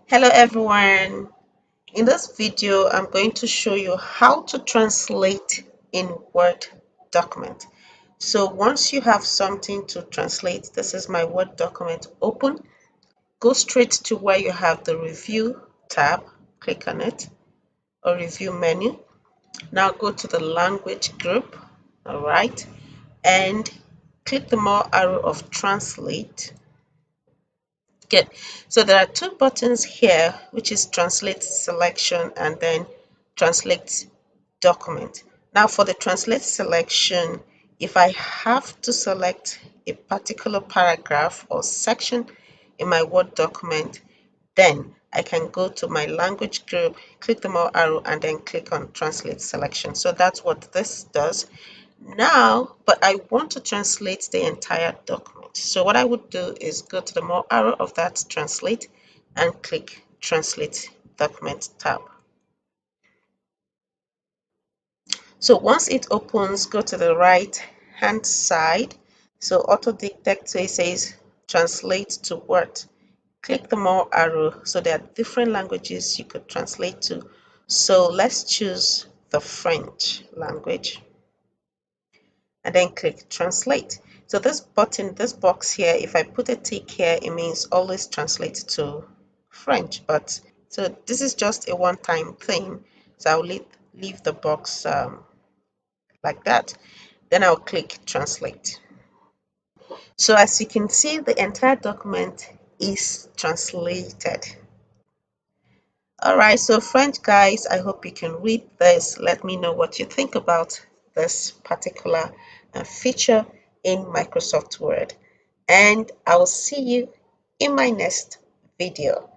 Hello everyone. In this video, I'm going to show you how to translate in Word document. So once you have something to translate, this is my Word document open. Go straight to where you have the review tab, click on it, or review menu. Now go to the language group, all right, and click the more arrow of translate. Good. So there are two buttons here, which is translate selection and then translate document. Now for the translate selection, if I have to select a particular paragraph or section in my Word document, then I can go to my language group, click the more arrow, and then click on translate selection. So that's what this does. Now, but I want to translate the entire document. So what I would do is go to the more arrow of that translate and click translate document tab. So once it opens, go to the right hand side. So auto dictate, so it says translate to Word. Click the more arrow. So there are different languages you could translate to. So let's choose the French language and then click translate. So this button, this box here, if I put a tick here, it means always translate to French. But so this is just a one-time thing. So I'll leave the box like that. Then I'll click translate. So as you can see, the entire document is translated. All right, so French guys, I hope you can read this. Let me know what you think about this particular feature in Microsoft Word. And I will see you in my next video.